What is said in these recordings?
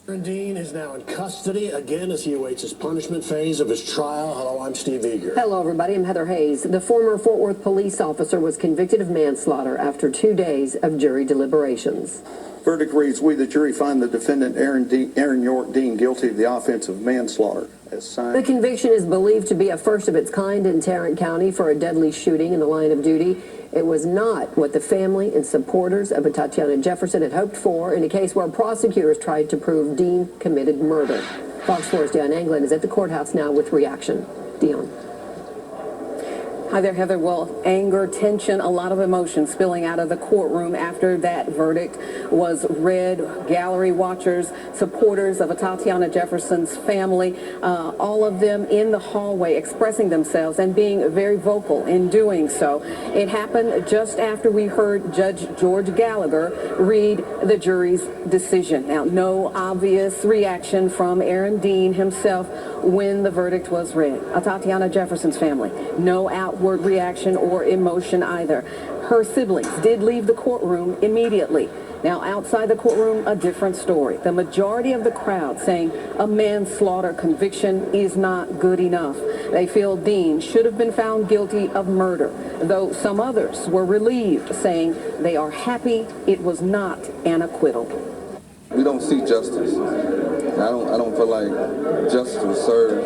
Aaron Dean is now in custody again as he awaits his punishment phase of his trial. Hello, I'm Steve Eager. Hello, everybody. I'm Heather Hayes. The former Fort Worth police officer was convicted of manslaughter after 2 days of jury deliberations. Verdict reads, we, the jury, find the defendant Aaron York Dean guilty of the offense of manslaughter. As signed. The conviction is believed to be a first of its kind in Tarrant County for a deadly shooting in the line of duty. It was not what the family and supporters of Atatiana Jefferson had hoped for in a case where prosecutors tried to prove Dean committed murder. Fox 4's Dion Anglin is at the courthouse now with reaction. Dion. Hi there, Heather. Well, anger, tension, a lot of emotion spilling out of the courtroom after that verdict was read. Gallery watchers, supporters of Atatiana Jefferson's family, all of them in the hallway expressing themselves and being very vocal in doing so. It happened just after we heard Judge George Gallagher read the jury's decision. Now, no obvious reaction from Aaron Dean himself when the verdict was read. Atatiana Jefferson's family, no outward reaction or emotion either. Her siblings did leave the courtroom immediately. Now, outside the courtroom, a different story. The majority of the crowd saying a manslaughter conviction is not good enough. They feel Dean should have been found guilty of murder, though some others were relieved, saying they are happy it was not an acquittal. We don't see justice. I don't feel like justice was served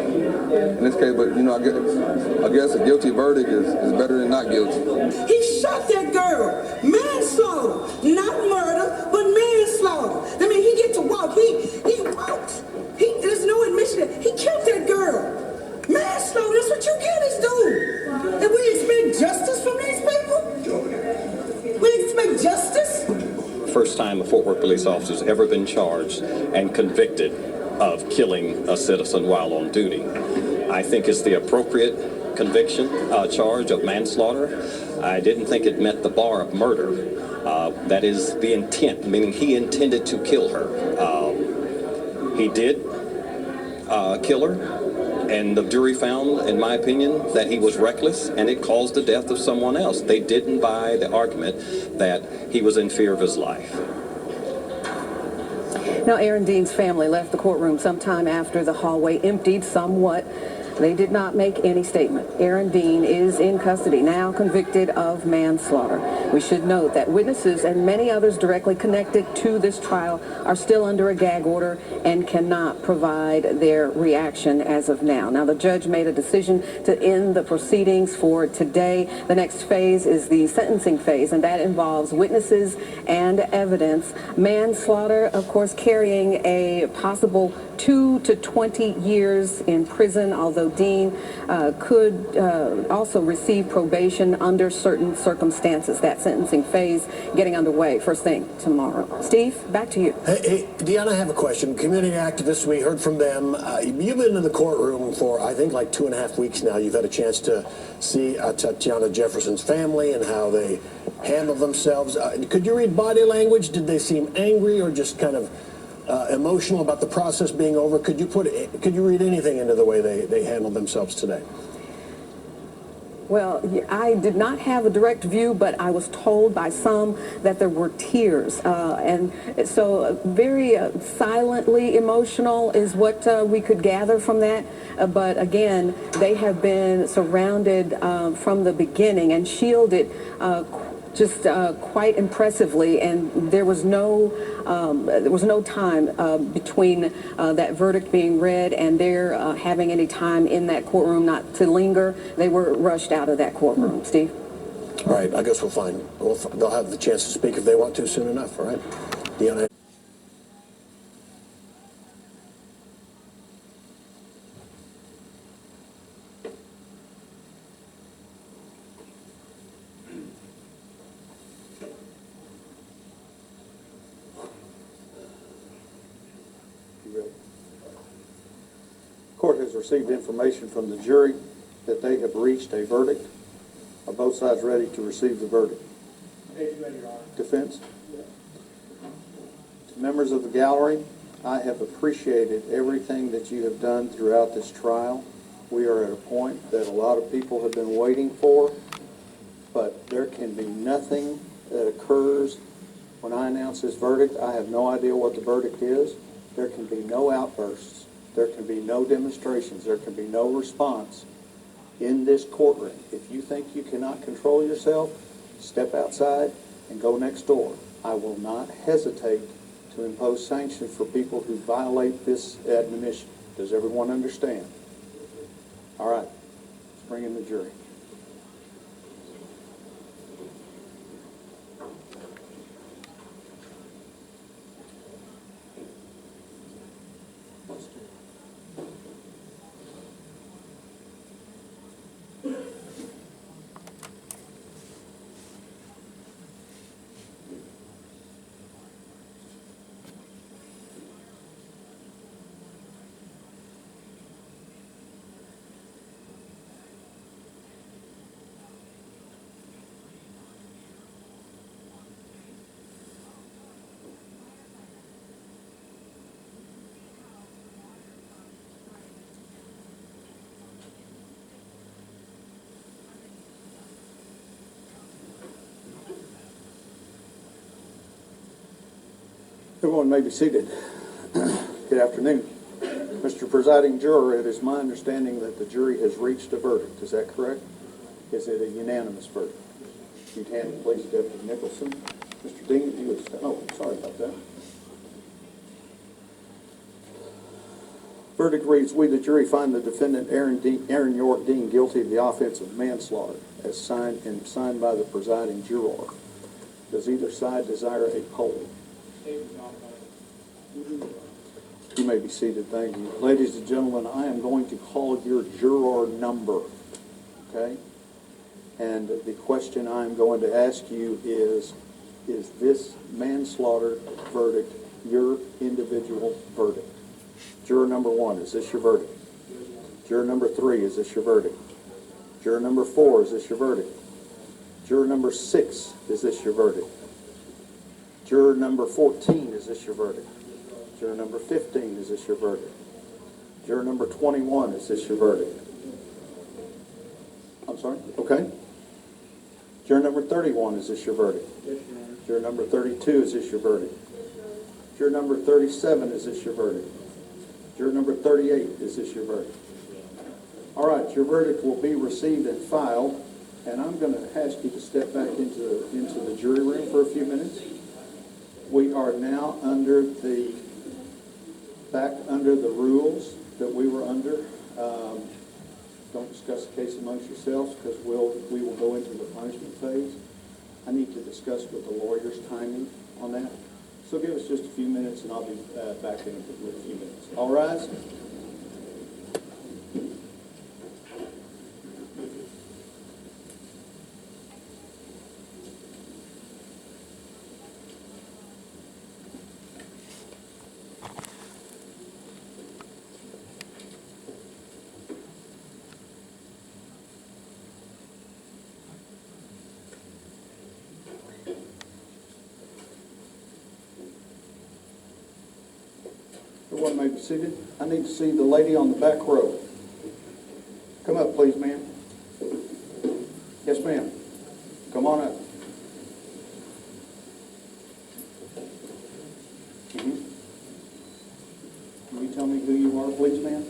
in this case, but I guess a guilty verdict is better than not guilty. He shot that girl, manslaughter, not murder, but manslaughter. I mean, he get to walk. He walked. There's no admission that he killed that girl. Manslaughter. That's what you get is doing. And we expect justice from these people. We expect justice. First time a Fort Worth police officer has ever been charged and convicted of killing a citizen while on duty. I think it's the appropriate conviction, charge of manslaughter. I didn't think it met the bar of murder. That is the intent, meaning he intended to kill her. He did kill her. And the jury found, in my opinion, that he was reckless and it caused the death of someone else. They didn't buy the argument that he was in fear of his life. Now, Aaron Dean's family left the courtroom sometime after the hallway emptied somewhat. They did not make any statement. Aaron Dean is in custody, now convicted of manslaughter. We should note that witnesses and many others directly connected to this trial are still under a gag order and cannot provide their reaction as of now. Now, the judge made a decision to end the proceedings for today. The next phase is the sentencing phase, and that involves witnesses and evidence. Manslaughter, of course, carrying a possible 2 to 20 years in prison, although Dean could also receive probation under certain circumstances. That sentencing phase getting underway first thing tomorrow. Steve, back to you. Hey, Deanna, I have a question. Community activists, we heard from them. You've been in the courtroom for, I think, like 2.5 weeks now. You've had a chance to see Atatiana Jefferson's family and how they handle themselves. Could you read body language? Did they seem angry or just kind of emotional about the process being over? Could you read anything into the way they handled themselves today? Well, I did not have a direct view, but I was told by some that there were tears. And so very silently emotional is what we could gather from that. But again, they have been surrounded from the beginning and shielded just quite impressively, and there was no time between that verdict being read and their having any time in that courtroom not to linger. They were rushed out of that courtroom. Steve? All right, I guess they'll have the chance to speak if they want to soon enough, all right? Deanna. Court has received information from the jury that they have reached a verdict. Are both sides ready to receive the verdict? Defense? To members of the gallery, I have appreciated everything that you have done throughout this trial. We are at a point that a lot of people have been waiting for, but there can be nothing that occurs when I announce this verdict. I have no idea what the verdict is. there can be no outbursts, there can be no demonstrations, there can be no response in this courtroom. If you think you cannot control yourself, step outside and go next door. I will not hesitate to impose sanctions for people who violate this admonition. Does everyone understand? All right, let's bring in the jury. Everyone may be seated. Good afternoon. Mr. Presiding Juror, it is my understanding that the jury has reached a verdict. Is that correct? Is it a unanimous verdict? You'd hand it, please, Deputy Nicholson. Mr. Dean, if you would stand. Oh, sorry about that. Verdict reads, we, the jury, find the defendant Aaron York Dean guilty of the offense of manslaughter as signed by the presiding juror. Does either side desire a poll? You may be seated, thank you. Ladies and gentlemen, I am going to call your juror number, okay? And the question I'm going to ask you is this manslaughter verdict your individual verdict? Juror number 1, is this your verdict? Juror number 3, is this your verdict? Juror number 4, is this your verdict? Juror number 6, is this your verdict? Juror number 14, is this your verdict? Juror number 15, is this your verdict? Juror number 21, is this your verdict? I'm sorry? Okay. Juror number 31, is this your verdict? Juror number 32, is this your verdict? Juror number 37, is this your verdict? Juror number 38, is this your verdict? All right, your verdict will be received and filed, and I'm going to ask you to step back into the jury room for a few minutes. We are now back under the rules that we were under. Don't discuss the case amongst yourselves because we will go into the punishment phase. I need to discuss with the lawyers timing on that. So give us just a few minutes and I'll be back in with a few minutes. All rise. Everyone may be seated. I need to see the lady on the back row. Come up, please, ma'am. Yes, ma'am. Come on up. Can you tell me who you are, please, ma'am?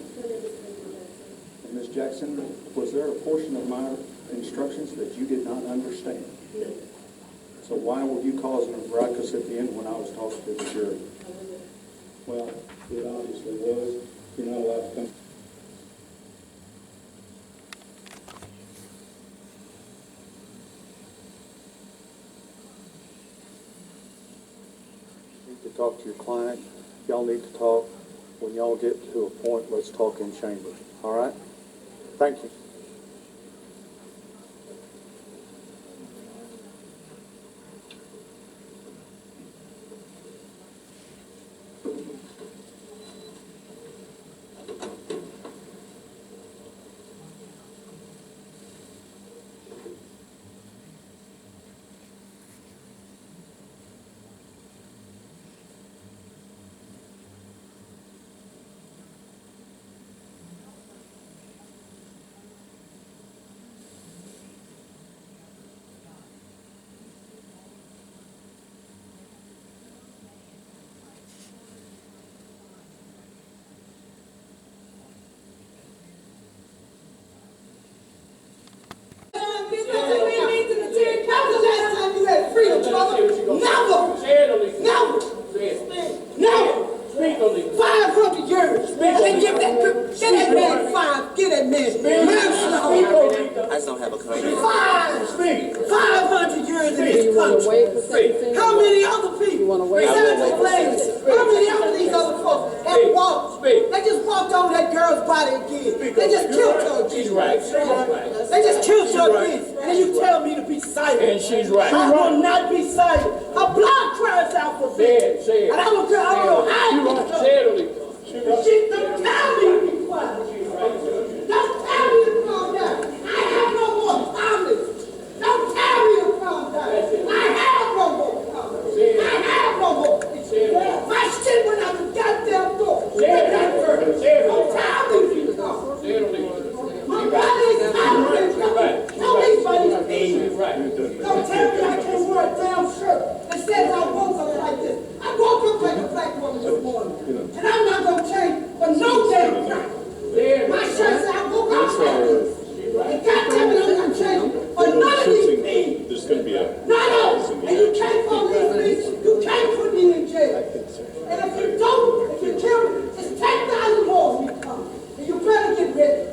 And Ms. Jackson, was there a portion of my instructions that you did not understand? No. So why were you causing a ruckus at the end when I was talking to the jury? Well, it obviously was. You're not allowed to come. You need to talk to your client. Y'all need to talk. When y'all get to a point, let's talk in chamber. All right? Thank you. manslaughter. I just don't have a comment. 500 years in this country. How many other people? Senator Flames, how many other these other folks have walked? They just walked over that girl's body again. They just killed her again. They just killed her again. And then you tell me to be silent. And she's right. I will not be silent. Her blood cries out for me. Say it. And I don't know how you Don't tell me to be quiet. Don't tell me to calm down. I have no more comments. Don't tell me to calm down. I have no more comments. I have no more. My shit went out the goddamn door. Don't tell me to calm. My body is confident. Nobody's Don't tell me I can't wear a damn shirt that says I woke up like this. I woke up like a black woman this morning. And I'm not going to change for no damn time. My shirt says I woke up like this. And goddamn it, I'm not changing for none of these things. there's going to be a... None of them. And you can't police me. You can't put me in jail. And if you don't, if you kill me, it's 10,000 more when you come. And you better get ready.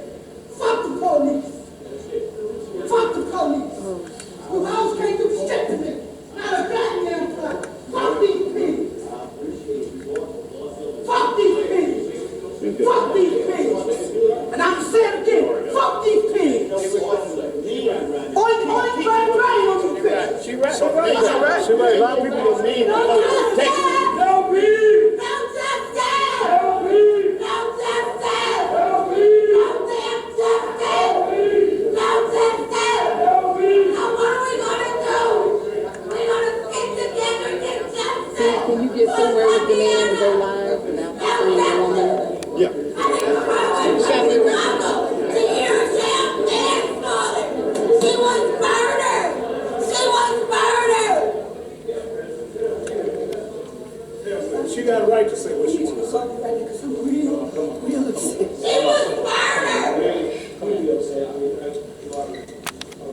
Fuck the police. Fuck the police. You house can't do shit to me. Not a goddamn thing. Fuck these pigs. Fuck these pigs. Fuck these pigs. And I'm gonna say it again. Fuck these pigs. Oink, oink, bang, bang on you pigs. She right. A lot of people are mean. No justice. No beef. No justice. No beef. No justice. No beef. No damn justice. No justice. No beef. Now what are we gonna do? We're gonna stick together and get justice. Can you get somewhere with the man to go live without screaming the woman? Yeah. She was murdered. She was murdered. She got a right to say what she wants to say. She was